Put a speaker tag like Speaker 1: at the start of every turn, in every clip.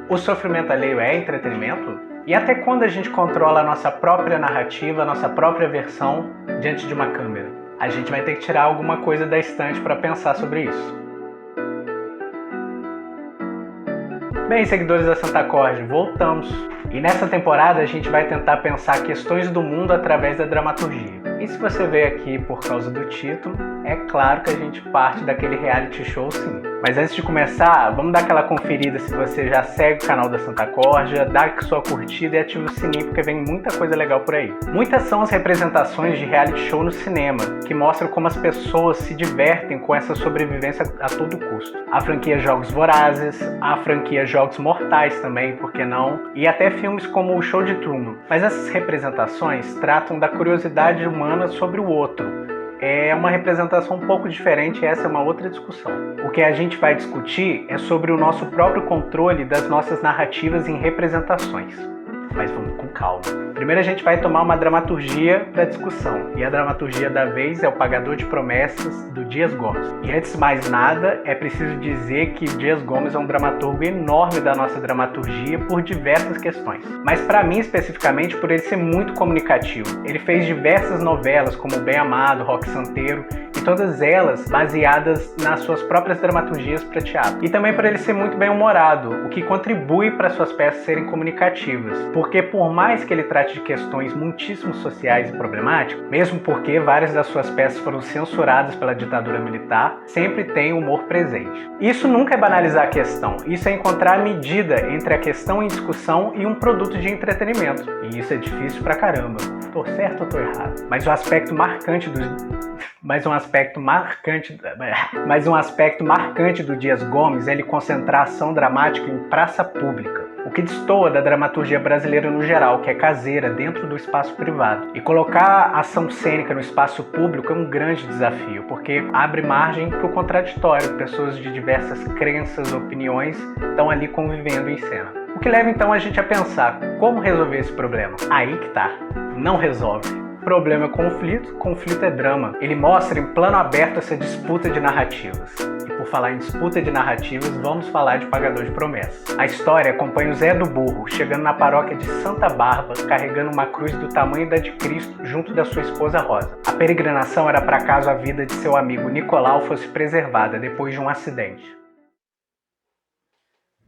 Speaker 1: O sofrimento alheio é entretenimento? E até quando a gente controla a nossa própria narrativa, a nossa própria versão diante de uma câmera? A gente vai ter que tirar alguma coisa da estante para pensar sobre isso. Bem, seguidores da Santa Corte, voltamos. E nessa temporada a gente vai tentar pensar questões do mundo através da dramaturgia. E se você veio aqui por causa do título, é claro que a gente parte daquele reality show sim. Mas antes de começar, vamos dar aquela conferida se você já segue o canal da Santa Corja, dá sua curtida e ativa o sininho porque vem muita coisa legal por aí. Muitas são as representações de reality show no cinema, que mostram como as pessoas se divertem com essa sobrevivência a todo custo. A franquia Jogos Vorazes, a franquia Jogos Mortais também, por que não? E até filmes como o Show de Truman. Mas essas representações tratam da curiosidade humana sobre o outro. É uma representação um pouco diferente, essa é uma outra discussão. O que a gente vai discutir é sobre o nosso próprio controle das nossas narrativas em representações. Mas vamos com calma. Primeiro a gente vai tomar uma dramaturgia para discussão. E a dramaturgia da vez é O Pagador de Promessas, do Dias Gomes. E antes de mais nada, é preciso dizer que Dias Gomes é um dramaturgo enorme da nossa dramaturgia por diversas questões. Mas para mim, especificamente, por ele ser muito comunicativo. Ele fez diversas novelas, como Bem Amado, Roque Santeiro, e todas elas baseadas nas suas próprias dramaturgias para teatro. E também por ele ser muito bem-humorado, o que contribui para suas peças serem comunicativas. Porque por mais que ele trate de questões muitíssimo sociais e problemáticas, mesmo porque várias das suas peças foram censuradas pela ditadura militar, sempre tem humor presente. Isso nunca é banalizar a questão, isso é encontrar a medida entre a questão em discussão e um produto de entretenimento. E isso é difícil pra caramba. Tô certo ou tô errado? Mas um aspecto marcante do Dias Gomes é ele concentrar a ação dramática em praça pública, o que destoa da dramaturgia brasileira no geral, que é caseira, dentro do espaço privado. E colocar a ação cênica no espaço público é um grande desafio, porque abre margem para o contraditório, pessoas de diversas crenças, opiniões estão ali convivendo em cena. O que leva então a gente a pensar, como resolver esse problema? Aí que tá, não resolve. Problema é conflito, conflito é drama. Ele mostra em plano aberto essa disputa de narrativas. E por falar em disputa de narrativas, vamos falar de Pagador de Promessas. A história acompanha o Zé do Burro, chegando na paróquia de Santa Bárbara, carregando uma cruz do tamanho da de Cristo junto da sua esposa Rosa. A peregrinação era para caso a vida de seu amigo Nicolau fosse preservada depois de um acidente.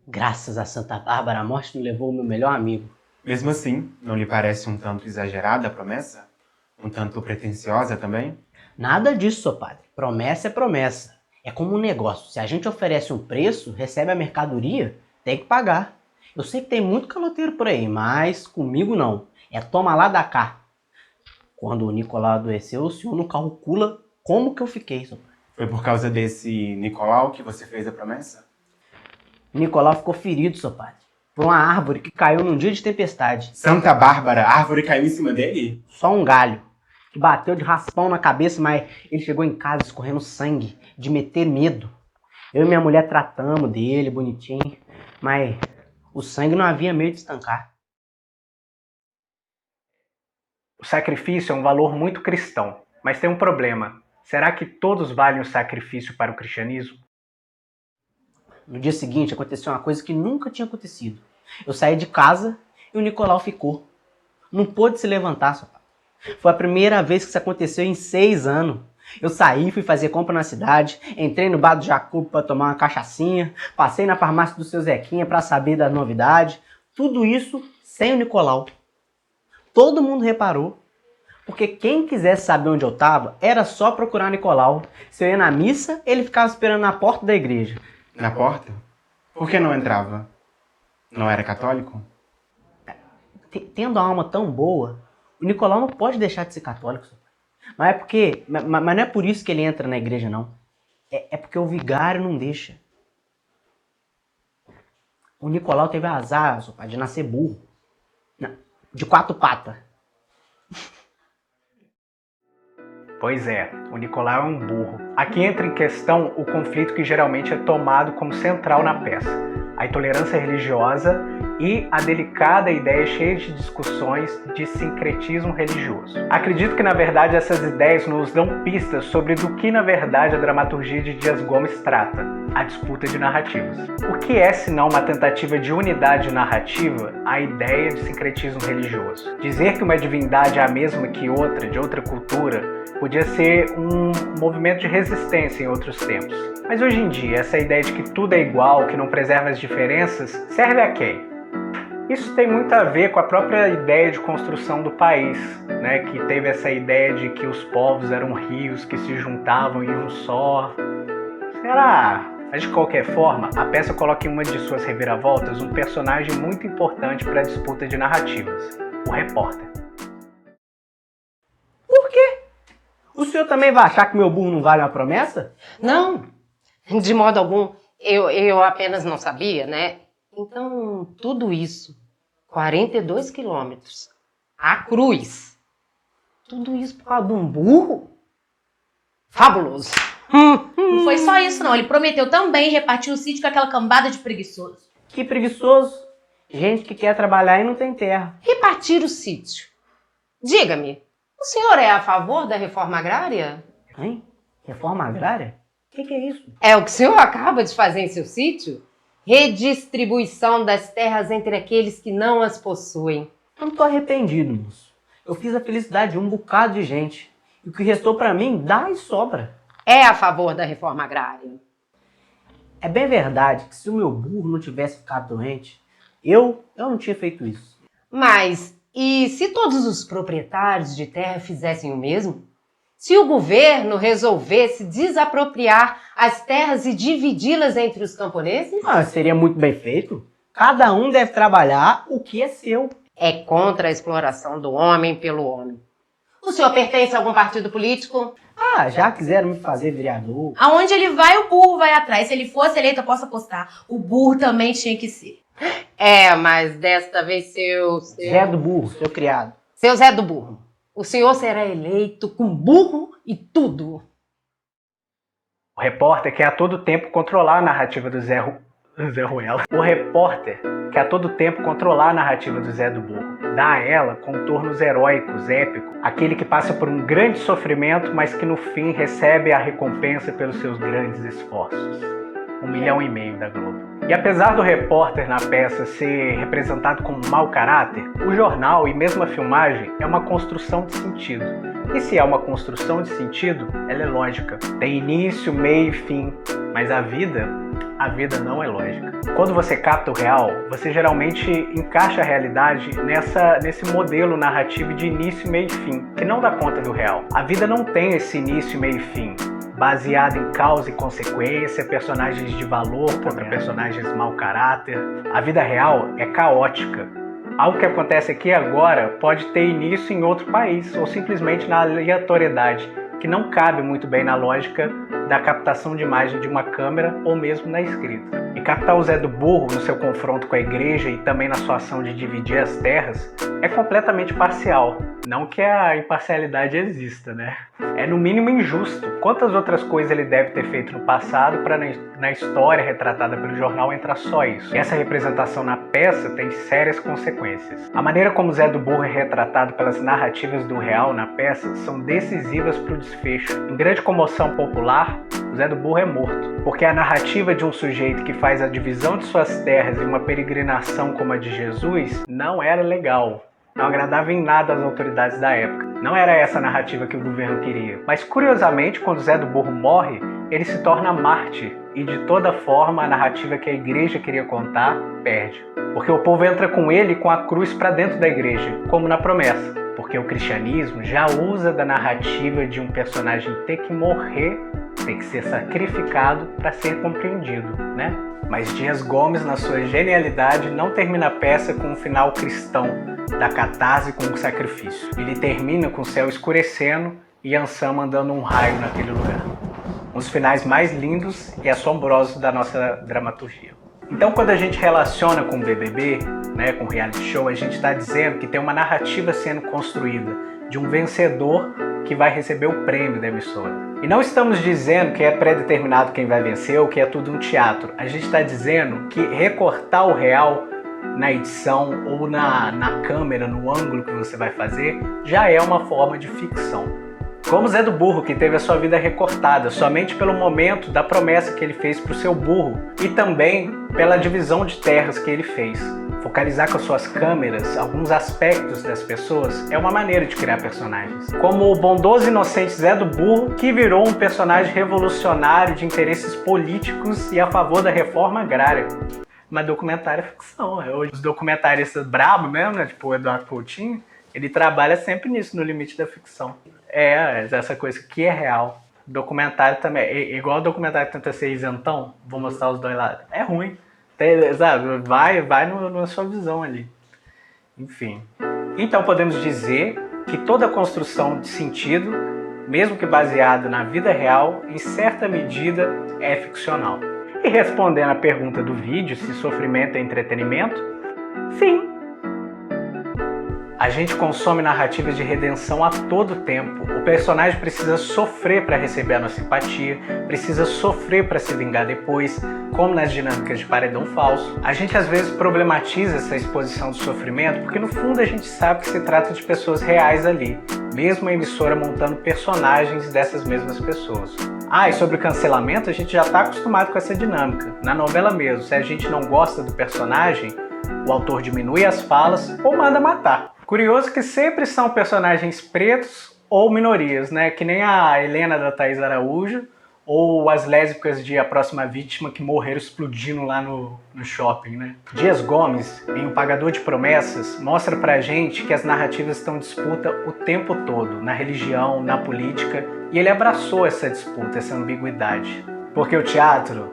Speaker 2: Graças a Santa Bárbara, a morte não levou o meu melhor amigo.
Speaker 3: Mesmo assim, não lhe parece um tanto exagerada a promessa? Um tanto pretensiosa também?
Speaker 2: Nada disso, seu padre. Promessa é promessa. É como um negócio. Se a gente oferece um preço, recebe a mercadoria, tem que pagar. Eu sei que tem muito caloteiro por aí, mas comigo não. É toma lá da cá. Quando o Nicolau adoeceu, o senhor não calcula como que eu fiquei, seu padre.
Speaker 3: Foi por causa desse Nicolau que você fez a promessa?
Speaker 2: O Nicolau ficou ferido, seu padre, por uma árvore que caiu num dia de tempestade.
Speaker 3: Santa Bárbara, a árvore caiu em cima dele?
Speaker 2: Só um galho, que bateu de raspão na cabeça, mas ele chegou em casa escorrendo sangue, de meter medo. Eu e minha mulher tratamos dele, bonitinho, mas o sangue não havia meio de estancar.
Speaker 1: O sacrifício é um valor muito cristão, mas tem um problema. Será que todos valem o sacrifício para o cristianismo?
Speaker 2: No dia seguinte aconteceu uma coisa que nunca tinha acontecido. Eu saí de casa e o Nicolau ficou. Não pôde se levantar, seu pai. Foi a primeira vez que isso aconteceu em 6 anos. Eu saí, fui fazer compra na cidade, entrei no bar do Jacobo para tomar uma cachaçinha, passei na farmácia do seu Zequinha para saber da novidade. Tudo isso sem o Nicolau. Todo mundo reparou. Porque quem quisesse saber onde eu estava, era só procurar o Nicolau. Se eu ia na missa, ele ficava esperando na porta da igreja.
Speaker 3: Na porta? Por que não entrava? Não era católico?
Speaker 2: Tendo a alma tão boa, o Nicolau não pode deixar de ser católico. Mas não é por isso que ele entra na igreja, não. É porque o vigário não deixa. O Nicolau teve azar, seu pai, de nascer burro. De 4 patas.
Speaker 1: Pois é, o Nicolau é um burro. Aqui entra em questão o conflito que geralmente é tomado como central na peça. A intolerância religiosa e a delicada ideia cheia de discussões de sincretismo religioso. Acredito que, na verdade, essas ideias nos dão pistas sobre do que, na verdade, a dramaturgia de Dias Gomes trata. a disputa de narrativas. O que é, senão uma tentativa de unidade narrativa, a ideia de sincretismo religioso? Dizer que uma divindade é a mesma que outra, de outra cultura, podia ser um movimento de resistência em outros tempos. Mas hoje em dia, essa ideia de que tudo é igual, que não preserva as diferenças, serve a quem? Isso tem muito a ver com a própria ideia de construção do país, né? Que teve essa ideia de que os povos eram rios que se juntavam em um só. Será? Mas de qualquer forma, a peça coloca em uma de suas reviravoltas um personagem muito importante para a disputa de narrativas, o repórter.
Speaker 2: Por quê? O senhor também vai achar que meu burro não vale uma promessa?
Speaker 4: Não, de modo algum. Eu apenas não sabia, né? Então, tudo isso, 42 quilômetros, a cruz, tudo isso por causa de um burro? Fabuloso.
Speaker 5: Não foi só isso, não. Ele prometeu também repartir o sítio com aquela cambada de preguiçoso.
Speaker 2: Que preguiçoso. Gente que quer trabalhar e não tem terra.
Speaker 4: Repartir o sítio. Diga-me, o senhor é a favor da reforma agrária?
Speaker 2: Hein? Reforma agrária? O que é isso?
Speaker 4: É o que o senhor acaba de fazer em seu sítio? Redistribuição das terras entre aqueles que não as possuem.
Speaker 2: Eu não tô arrependido, moço. Eu fiz a felicidade de um bocado de gente. E o que restou pra mim, dá e sobra.
Speaker 4: É a favor da reforma agrária.
Speaker 2: É bem verdade que se o meu burro não tivesse ficado doente, eu não tinha feito isso.
Speaker 4: Mas, e se todos os proprietários de terra fizessem o mesmo? Se o governo resolvesse desapropriar as terras e dividi-las entre os camponeses?
Speaker 2: Seria muito bem feito. Cada um deve trabalhar o que é seu.
Speaker 4: É contra a exploração do homem pelo homem. O senhor pertence a algum partido político?
Speaker 2: Já quiseram me fazer vereador.
Speaker 5: Aonde ele vai, o burro vai atrás. Se ele fosse eleito, eu posso apostar. O burro também tinha que ser.
Speaker 4: Mas desta vez seu...
Speaker 2: Zé do Burro, seu criado.
Speaker 4: Seu Zé do Burro. O senhor será eleito com burro e tudo.
Speaker 1: O repórter quer a todo tempo controlar a narrativa do Zé Ruela. O repórter quer a todo tempo controlar a narrativa do Zé do Burro. Dá a ela contornos heróicos, épicos. Aquele que passa por um grande sofrimento, mas que no fim recebe a recompensa pelos seus grandes esforços. 1,5 milhão da Globo. E apesar do repórter na peça ser representado como um mau caráter, o jornal e mesmo a filmagem é uma construção de sentido. E se é uma construção de sentido, ela é lógica. Tem início, meio e fim. Mas a vida não é lógica. Quando você capta o real, você geralmente encaixa a realidade nesse modelo narrativo de início, meio e fim, que não dá conta do real. A vida não tem esse início, meio e fim, baseado em causa e consequência, personagens de valor contra personagens mau caráter. A vida real é caótica. Algo que acontece aqui agora pode ter início em outro país, ou simplesmente na aleatoriedade, que não cabe muito bem na lógica da captação de imagem de uma câmera ou mesmo na escrita. E captar o Zé do Burro no seu confronto com a igreja e também na sua ação de dividir as terras é completamente parcial. Não que a imparcialidade exista, né? É no mínimo injusto. Quantas outras coisas ele deve ter feito no passado para na história retratada pelo jornal entrar só isso? E essa representação na peça tem sérias consequências. A maneira como o Zé do Burro é retratado pelas narrativas do real na peça são decisivas para o desfecho. Em grande comoção popular, o Zé do Burro é morto, porque a narrativa de um sujeito que faz a divisão de suas terras em uma peregrinação como a de Jesus não era legal. Não agradava em nada às autoridades da época. Não era essa a narrativa que o governo queria. Mas, curiosamente, quando Zé do Burro morre, ele se torna mártir. E, de toda forma, a narrativa que a igreja queria contar, perde. Porque o povo entra com ele com a cruz para dentro da igreja, como na promessa. Porque o cristianismo já usa da narrativa de um personagem ter que morrer, ter que ser sacrificado para ser compreendido, né? Mas Dias Gomes, na sua genialidade, não termina a peça com um final cristão, da catarse com o sacrifício. Ele termina com o céu escurecendo e Ansan mandando um raio naquele lugar. Um dos finais mais lindos e assombrosos da nossa dramaturgia. Então, quando a gente relaciona com o BBB, né, com o reality show, a gente está dizendo que tem uma narrativa sendo construída de um vencedor que vai receber o prêmio da emissora. E não estamos dizendo que é pré-determinado quem vai vencer ou que é tudo um teatro. A gente está dizendo que recortar o real na edição ou na câmera, no ângulo que você vai fazer, já é uma forma de ficção. Como Zé do Burro, que teve a sua vida recortada somente pelo momento da promessa que ele fez para o seu burro e também pela divisão de terras que ele fez. Focalizar com as suas câmeras alguns aspectos das pessoas é uma maneira de criar personagens. Como o bondoso e inocente Zé do Burro, que virou um personagem revolucionário de interesses políticos e a favor da reforma agrária. Mas documentário é ficção. Hoje os documentaristas brabos mesmo, né? Tipo o Eduardo Coutinho, ele trabalha sempre nisso, no limite da ficção. Essa coisa que é real. Documentário também, igual o documentário que tenta ser isentão, vou mostrar os dois lados. É ruim. Sabe? Vai na sua visão ali. Enfim. Então podemos dizer que toda construção de sentido, mesmo que baseada na vida real, em certa medida é ficcional. E respondendo à pergunta do vídeo, se sofrimento é entretenimento, sim. A gente consome narrativas de redenção a todo tempo. O personagem precisa sofrer para receber a nossa simpatia, precisa sofrer para se vingar depois, como nas dinâmicas de paredão falso. A gente às vezes problematiza essa exposição do sofrimento porque no fundo a gente sabe que se trata de pessoas reais ali, mesmo a emissora montando personagens dessas mesmas pessoas. E sobre o cancelamento, a gente já está acostumado com essa dinâmica. Na novela mesmo, se a gente não gosta do personagem, o autor diminui as falas ou manda matar. Curioso que sempre são personagens pretos ou minorias, né? Que nem a Helena da Thaís Araújo ou as lésbicas de A Próxima Vítima que morreram explodindo lá no shopping, né? Dias Gomes, em O Pagador de Promessas, mostra pra gente que as narrativas estão em disputa o tempo todo, na religião, na política, e ele abraçou essa disputa, essa ambiguidade. Porque o teatro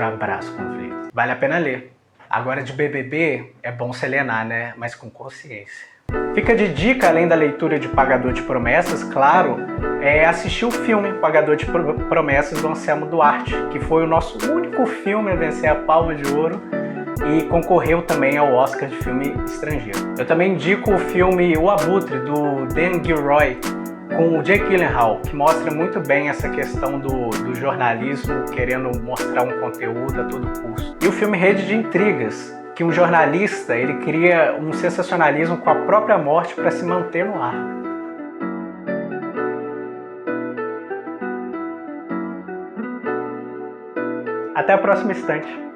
Speaker 1: abraça o conflito. Vale a pena ler. Agora de BBB é bom se alienar, né? Mas com consciência. Fica de dica, além da leitura de Pagador de Promessas, claro, assistir o filme Pagador de Promessas do Anselmo Duarte, que foi o nosso único filme a vencer a Palma de Ouro e concorreu também ao Oscar de filme estrangeiro. Eu também indico o filme O Abutre, do Dan Gilroy, com o Jake Gyllenhaal, que mostra muito bem essa questão do jornalismo querendo mostrar um conteúdo a todo custo. E o filme Rede de Intrigas, que um jornalista ele cria um sensacionalismo com a própria morte para se manter no ar. Até a próxima estante.